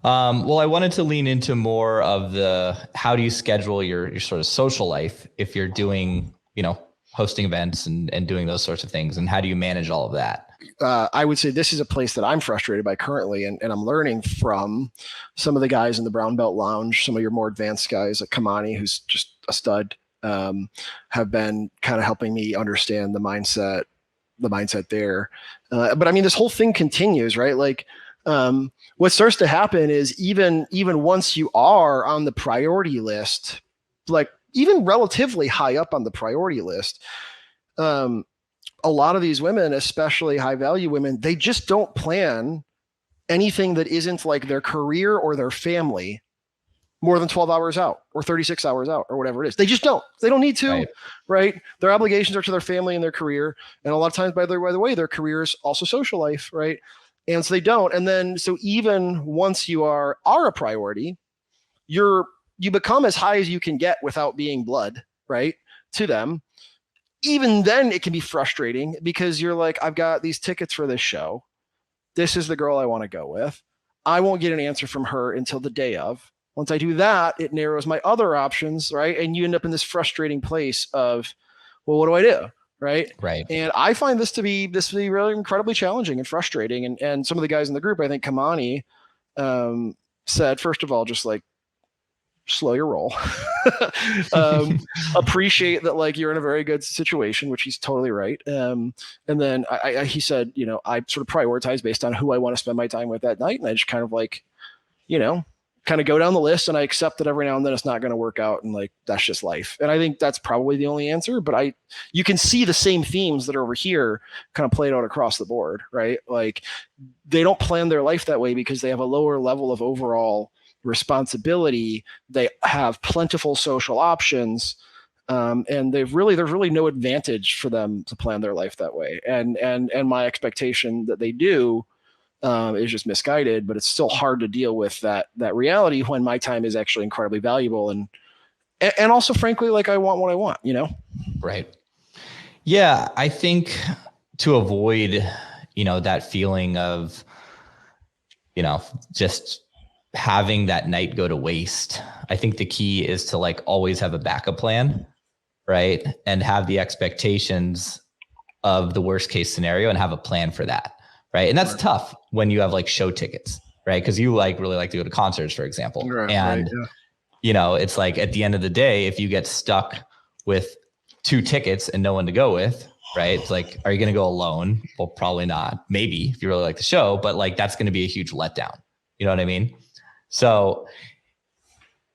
Well, I wanted to lean into more of the how do you schedule your sort of social life if you're doing, hosting events and doing those sorts of things, and how do you manage all of that? I would say this is a place that I'm frustrated by currently, and I'm learning from some of the guys in the Brown Belt Lounge, some of your more advanced guys like Kamani, who's just a stud, have been kind of helping me understand the mindset there. But I mean, this whole thing continues, right? Like, what starts to happen is even once you are on the priority list, like even relatively high up on the priority list, a lot of these women, especially high value women, they just don't plan anything that isn't like their career or their family more than 12 hours out or 36 hours out or whatever it is. They just don't. They don't need to, right? Their obligations are to their family and their career. And a lot of times, by the way, their career is also social life, right? And so they don't. And then, so even once you are a priority, you become as high as you can get without being blood, right, to them. Even then it can be frustrating because you're like, I've got these tickets for this show. This is the girl I want to go with. I won't get an answer from her until the day of. Once I do that, it narrows my other options, right? And you end up in this frustrating place of, well, what do I do? Right. And I find this to be really incredibly challenging and frustrating. And some of the guys in the group, I think Kamani said, first of all, just like, slow your roll. Appreciate that, like, you're in a very good situation, which he's totally right. And then he said, you know, I sort of prioritize based on who I want to spend my time with that night. And I just kind of like, you know, kind of go down the list, and I accept that every now and then it's not going to work out, and like that's just life. And I think that's probably the only answer, but you can see the same themes that are over here kind of played out across the board, right? Like, they don't plan their life that way because they have a lower level of overall responsibility. They have plentiful social options, and there's really no advantage for them to plan their life that way. And my expectation that they do is just misguided, but it's still hard to deal with that reality when my time is actually incredibly valuable. And also, frankly, like, I want what I want, you know? Right. Yeah. I think to avoid, you know, that feeling of, you know, just having that night go to waste, I think the key is to like always have a backup plan, right? And have the expectations of the worst case scenario and have a plan for that. Right. And that's tough when you have like show tickets, right? Because you like really like to go to concerts, for example. You know, it's like at the end of the day, if you get stuck with 2 tickets and no one to go with, right? It's like, are you going to go alone? Well, probably not. Maybe if you really like the show, but like that's going to be a huge letdown. You know what I mean? So,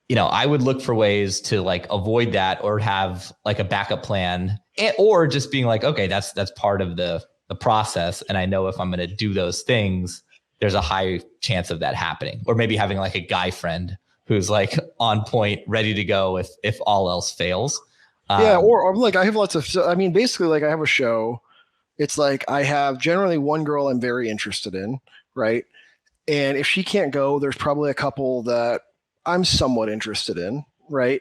you know, I would look for ways to like avoid that, or have like a backup plan, or just being like, okay, that's part of the process. And I know if I'm going to do those things, there's a high chance of that happening. Or maybe having like a guy friend who's like on point, ready to go if all else fails. Or like, I have lots of, I mean, basically, like, I have a show. It's like, I have generally one girl I'm very interested in, right? And if she can't go, there's probably a couple that I'm somewhat interested in, right?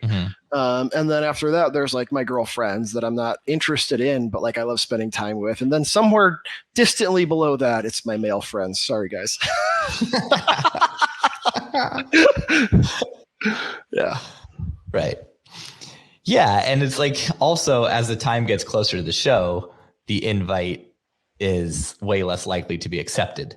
And then after that, there's like my girlfriends that I'm not interested in, but like I love spending time with. And then somewhere distantly below that, it's my male friends. Sorry, guys. Yeah. Right. Yeah. And it's like, also, as the time gets closer to the show, the invite is way less likely to be accepted.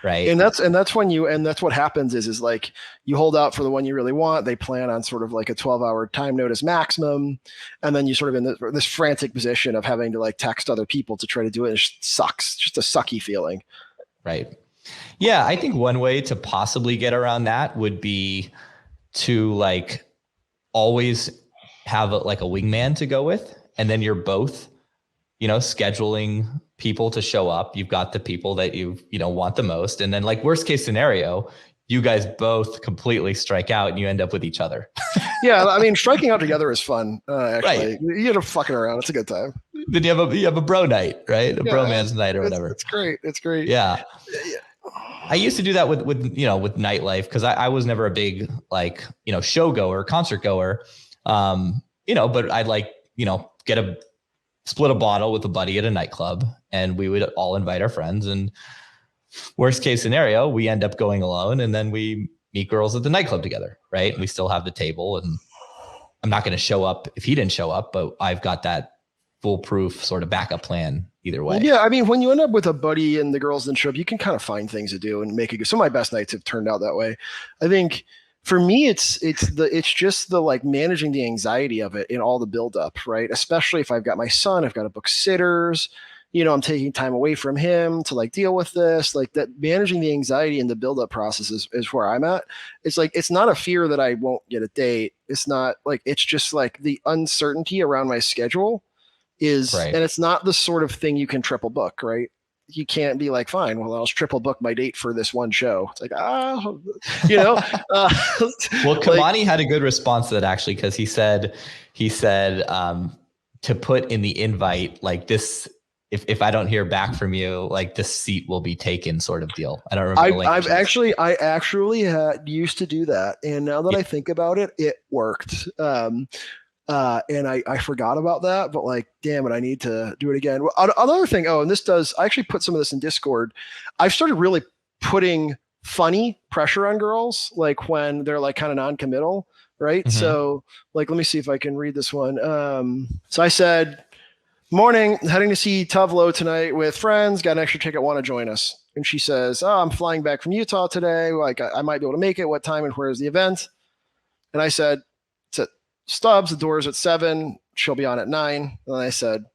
Right. And that's what happens is like, you hold out for the one you really want. They plan on sort of like a 12-hour time notice maximum. And then you sort of in this frantic position of having to like text other people to try to do it. It just sucks. Just a sucky feeling. Right. Yeah. I think one way to possibly get around that would be to like always have like a wingman to go with. And then you're both, you know, scheduling people to show up. You've got the people that you want the most. And then like worst case scenario, you guys both completely strike out and you end up with each other. Yeah. I mean, striking out together is fun. Actually, right. You end up fucking around. It's a good time. Then you have a bro night, right? A bromance night or whatever. It's great. It's great. Yeah. I used to do that with nightlife, because I was never a big like, you know, show goer, concert goer. You know, but I'd like, you know, split a bottle with a buddy at a nightclub, and we would all invite our friends, and worst case scenario, we end up going alone, and then we meet girls at the nightclub together. Right. And we still have the table, and I'm not going to show up if he didn't show up, but I've got that foolproof sort of backup plan either way. Yeah. I mean, when you end up with a buddy and the girls didn't show up, you can kind of find things to do and make it good. Some of my best nights have turned out that way. I think for me, it's just the like managing the anxiety of it in all the buildup, right? Especially if I've got my son, I've got to book sitters, you know, I'm taking time away from him to like deal with this, like that. Managing the anxiety in the buildup process is where I'm at. It's like, it's not a fear that I won't get a date. It's not like, it's just like the uncertainty around my schedule is, right. And it's not the sort of thing you can triple book, right? You can't be like, fine, well, I'll just triple book my date for this one show. It's like, you know. Well, Kamani had a good response to that, actually, because he said to put in the invite like this if I don't hear back from you, like the seat will be taken sort of deal. I don't remember. I actually used to do that. And now that I think about it, it worked. And I forgot about that, but like, damn it, I need to do it again. Another thing. Oh, and I actually put some of this in Discord. I've started really putting funny pressure on girls, like when they're like kind of non-committal. Right. Mm-hmm. So like, let me see if I can read this one. So I said, morning, heading to see Tuvlo tonight with friends, got an extra ticket, want to join us. And she says, oh, I'm flying back from Utah today. Like I might be able to make it. What time and where is the event? And I said, it's at Stubbs, the door's at 7. She'll be on at 9. And I said,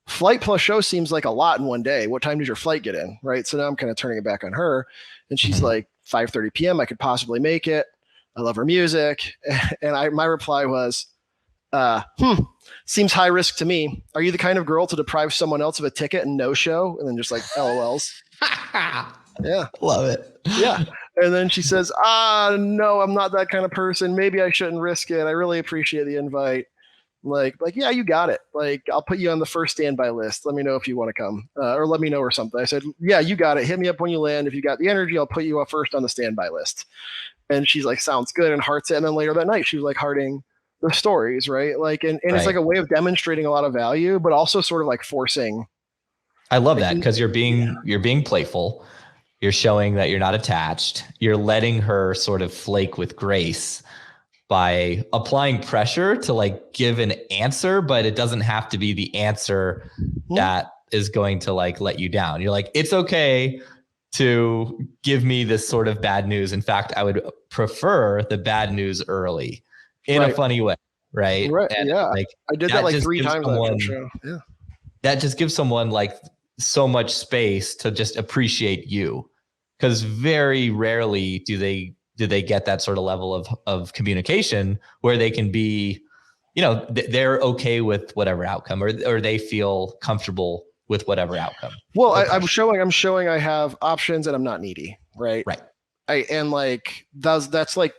flight plus show seems like a lot in one day. What time does your flight get in? Right. So now I'm kind of turning it back on her. And she's like, 5:30 p.m. I could possibly make it. I love her music. And my reply was, seems high risk to me. Are you the kind of girl to deprive someone else of a ticket and no show? And then just like LOLs. Yeah. Love it. Yeah. And then she says, no, I'm not that kind of person. Maybe I shouldn't risk it. I really appreciate the invite. Like, yeah, you got it. Like, I'll put you on the first standby list. Let me know if you want to come, or let me know or something. I said, yeah, you got it. Hit me up when you land. If you got the energy, I'll put you up first on the standby list. And she's like, sounds good, and hearts it. And then later that night, she was like hearting the stories, right? Like, and right. It's like a way of demonstrating a lot of value, but also sort of like forcing. I love that because you're being playful. You're showing that you're not attached. You're letting her sort of flake with grace by applying pressure to like give an answer, but it doesn't have to be the answer that is going to like let you down. You're like, it's okay to give me this sort of bad news. In fact, I would prefer the bad news early in a funny way. Right. Right. And yeah. Like I did that like 3 times on that show. Yeah. That just gives someone like so much space to just appreciate you. Because very rarely do they get that sort of level of communication where they can be, they're okay with whatever outcome or they feel comfortable with whatever outcome. Well, I'm showing I have options and I'm not needy. Right. Right. And like, that's like,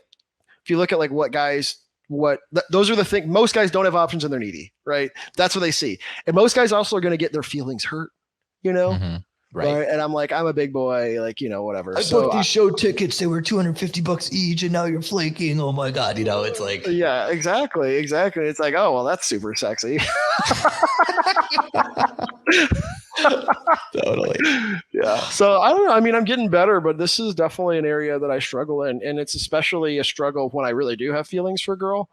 if you look at like those are the things, most guys don't have options and they're needy. Right. That's what they see. And most guys also are going to get their feelings hurt, Mm-hmm. Right. And I'm like, I'm a big boy, like, whatever. I booked these show tickets. They were $250 each. And now you're flaking. Oh my God. It's like, yeah, exactly. It's like, oh, well, that's super sexy. Totally. Yeah. So I don't know. I mean, I'm getting better, but this is definitely an area that I struggle in. And it's especially a struggle when I really do have feelings for a girl,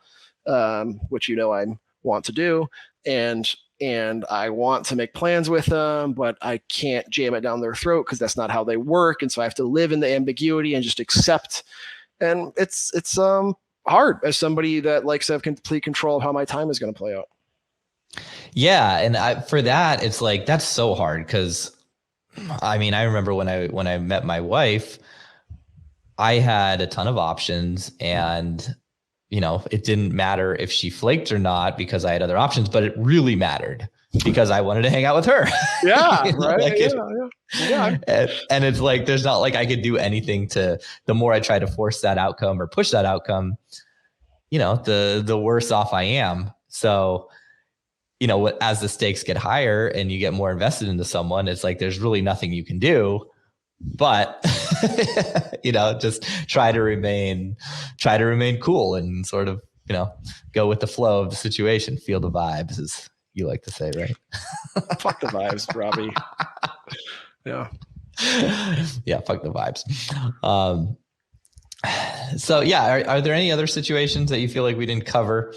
which, I want to do. And I want to make plans with them, but I can't jam it down their throat because that's not how they work. And so I have to live in the ambiguity and just accept. And it's hard as somebody that likes to have complete control of how my time is going to play out. Yeah. And for that, it's like, that's so hard. Cause I mean, I remember when I met my wife, I had a ton of options and it didn't matter if she flaked or not because I had other options, but it really mattered because I wanted to hang out with her. Yeah. Right. Yeah. And it's like, there's not like I could do anything the more I try to force that outcome or push that outcome, the worse off I am. So, as the stakes get higher and you get more invested into someone, it's like, there's really nothing you can do. But just try to remain cool and sort of go with the flow of the situation, feel the vibes, as you like to say, right? Fuck the vibes, Robbie. Yeah Fuck the vibes. So are there any other situations that you feel like we didn't cover?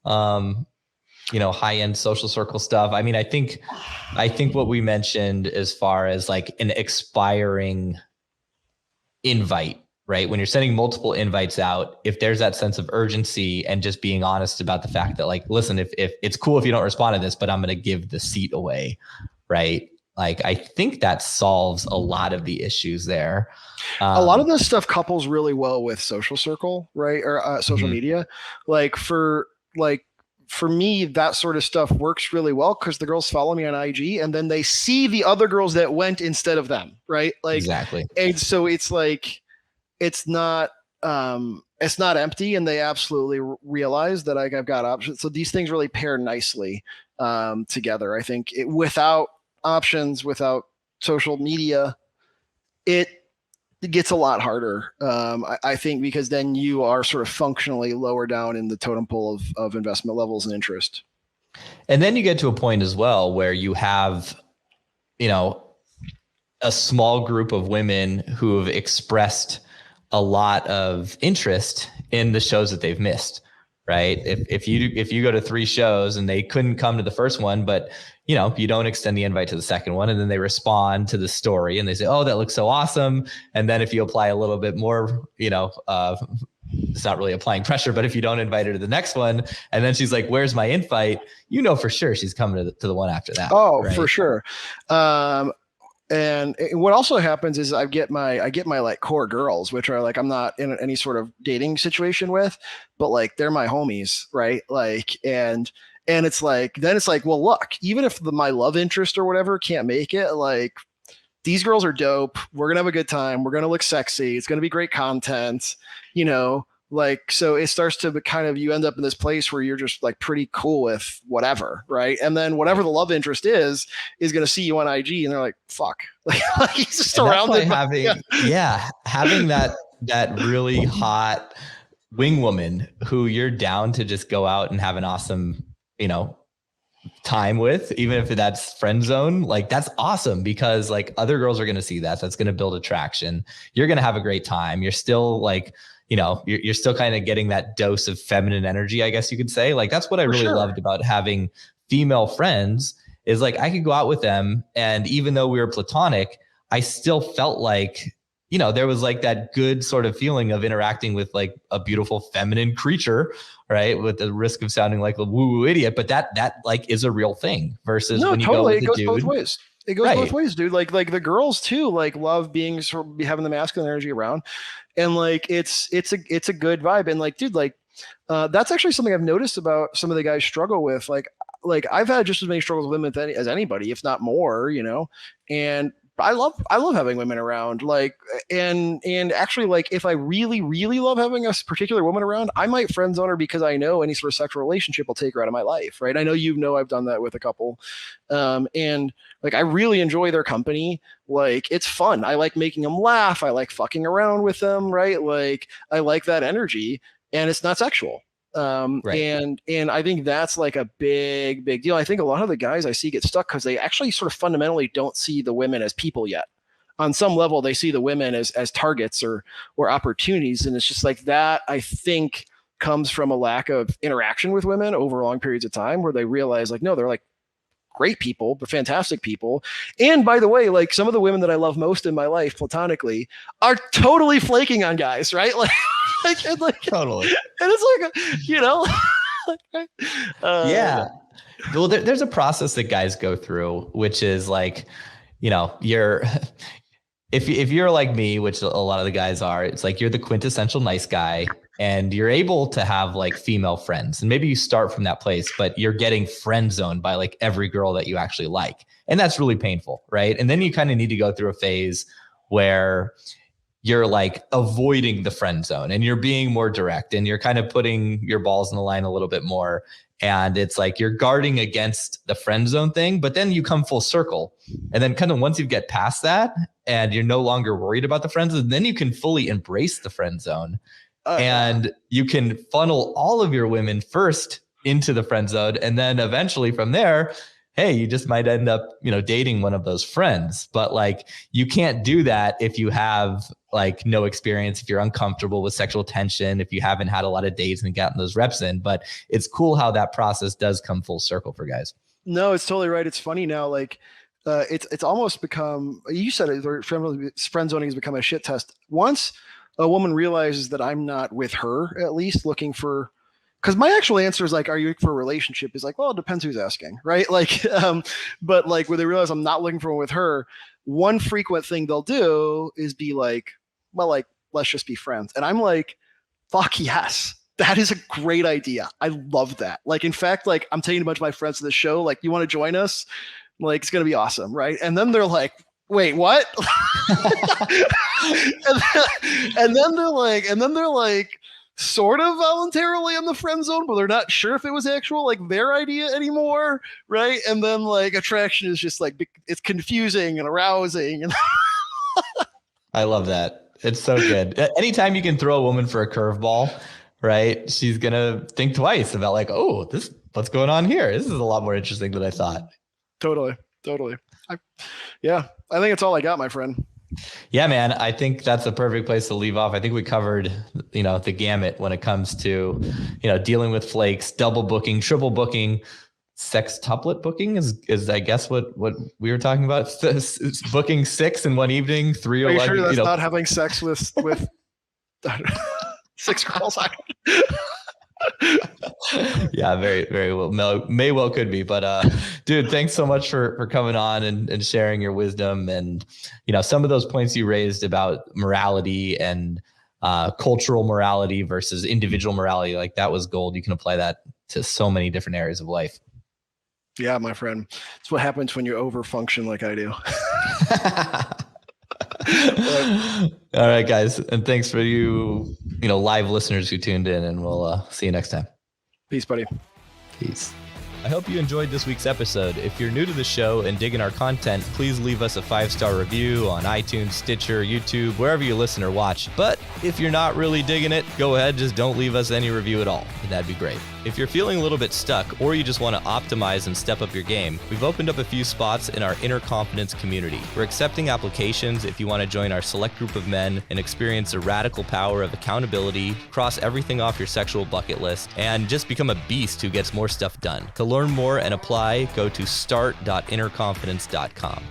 High-end social circle stuff. I mean, I think what we mentioned as far as like an expiring invite, right? When you're sending multiple invites out, if there's that sense of urgency and just being honest about the fact that like, listen, if it's cool if you don't respond to this, but I'm going to give the seat away, right? Like, I think that solves a lot of the issues there. A lot of this stuff couples really well with social circle, right? Or social media. Like for me, that sort of stuff works really well because the girls follow me on IG and then they see the other girls that went instead of them. Right. Like, exactly. And so it's like, it's not empty and they absolutely realize that I've got options. So these things really pair nicely together. I think without options, without social media, it gets a lot harder. I think because then you are sort of functionally lower down in the totem pole of investment levels and interest. And then you get to a point as well where you have, a small group of women who have expressed a lot of interest in the shows that they've missed, right? If you go to 3 shows and they couldn't come to the first one, but you don't extend the invite to the second one, and then they respond to the story and they say, oh, that looks so awesome. And then if you apply a little bit more, it's not really applying pressure, but if you don't invite her to the next one, and then she's like, where's my invite? For sure she's coming to the one after that. Oh, right? For sure. And what also happens is I get my like core girls, which are like, I'm not in any sort of dating situation with, but like, they're my homies. Right. Like, and it's like, then it's like, well, look, even if my love interest or whatever can't make it, like, these girls are dope. We're going to have a good time. We're going to look sexy. It's going to be great content, like, so it starts to kind of, you end up in this place where you're just like pretty cool with whatever. Right. And then whatever the love interest is going to see you on IG and they're like, fuck, like he's just surrounded by having that really hot wing woman who you're down to just go out and have an awesome, time with, even if that's friend zone, like that's awesome, because like other girls are going to see that. That's going to build attraction. You're going to have a great time. You're still like, you're still kind of getting that dose of feminine energy, I guess you could say. Like, that's what I really loved about having female friends, is like, I could go out with them. And even though we were platonic, I still felt like, there was like that good sort of feeling of interacting with like a beautiful feminine creature, right? With the risk of sounding like a woo-woo idiot, but that like is a real thing versus when you go with it goes dude. both ways. It goes both ways, dude. Like the girls too, like love being sort of having the masculine energy around, and like it's a good vibe. And like, dude, like that's actually something I've noticed about some of the guys struggle with. Like I've had just as many struggles with women as anybody, if not more, and I love having women around, like, and actually, like, if I really, really love having a particular woman around, I might friend zone her because I know any sort of sexual relationship will take her out of my life. Right. I know, I've done that with a couple. And like, I really enjoy their company. Like, it's fun. I like making them laugh. I like fucking around with them. Right. Like, I like that energy, and it's not sexual. And I think that's like a big deal. I think a lot of the guys I see get stuck because they actually sort of fundamentally don't see the women as people yet. On some level, they see the women as targets or opportunities. And it's just like that, I think, comes from a lack of interaction with women over long periods of time, where they realize like, no, they're like great people, but fantastic people. And by the way, like, some of the women that I love most in my life platonically are totally flaking on guys, right? Like totally. And it's like, yeah. Well, there's a process that guys go through, which is like, you're, if you're like me, which a lot of the guys are, it's like, you're the quintessential nice guy, and you're able to have like female friends, and maybe you start from that place, but you're getting friend zoned by like every girl that you actually like. And that's really painful. Right. And then you kind of need to go through a phase where you're like avoiding the friend zone and you're being more direct, and you're kind of putting your balls in the line a little bit more. And it's like, you're guarding against the friend zone thing, but then you come full circle. And then kind of once you get past that and you're no longer worried about the friend zone, then you can fully embrace the friend zone. And you can funnel all of your women first into the friend zone. And then eventually from there, hey, you just might end up, dating one of those friends. But like, you can't do that if you have like no experience, if you're uncomfortable with sexual tension, if you haven't had a lot of dates and gotten those reps in. But it's cool how that process does come full circle for guys. No, it's totally right. It's funny now. Like, it's almost become, you said it, friend zoning has become a shit test. Once a woman realizes that I'm not with her, at least looking for, because my actual answer is like, are you looking for a relationship? Is like, well, it depends who's asking, right? Like, but like, when they realize I'm not looking for one with her, one frequent thing they'll do is be like, well, like, let's just be friends. And I'm like, fuck yes, that is a great idea. I love that. Like, in fact, like, I'm taking a bunch of my friends to the show. Like, you want to join us? Like, it's gonna be awesome, right? And then they're like, wait, what? and then they're like, sort of voluntarily in the friend zone, but they're not sure if it was actual like their idea anymore, right? And then like attraction is just like it's confusing and arousing. And I love that. It's so good. Anytime you can throw a woman for a curveball, right? She's gonna think twice about like, oh, what's going on here? This is a lot more interesting than I thought. Totally. I think it's all I got, my friend. Yeah, man, I think that's a perfect place to leave off. I think we covered, the gamut when it comes to, dealing with flakes, double booking, triple booking, sextuplet booking is I guess what we were talking about. It's booking 6 in one evening, 3 or Are you sure that's not having sex with 6 girls? Yeah, very, very well. May well could be. But dude, thanks so much for coming on and sharing your wisdom. And, some of those points you raised about morality and cultural morality versus individual morality, like that was gold. You can apply that to so many different areas of life. Yeah, my friend. It's what happens when you overfunction like I do. All right, guys. And thanks for you live listeners who tuned in, and we'll see you next time. Peace, buddy. Peace. I hope you enjoyed this week's episode. If you're new to the show and digging our content, please leave us a 5-star review on iTunes, Stitcher, YouTube, wherever you listen or watch. But if you're not really digging it, go ahead, just don't leave us any review at all. That'd be great. If you're feeling a little bit stuck or you just want to optimize and step up your game, we've opened up a few spots in our Inner Confidence community. We're accepting applications if you want to join our select group of men and experience the radical power of accountability, cross everything off your sexual bucket list, and just become a beast who gets more stuff done. To learn more and apply, go to start.innerconfidence.com.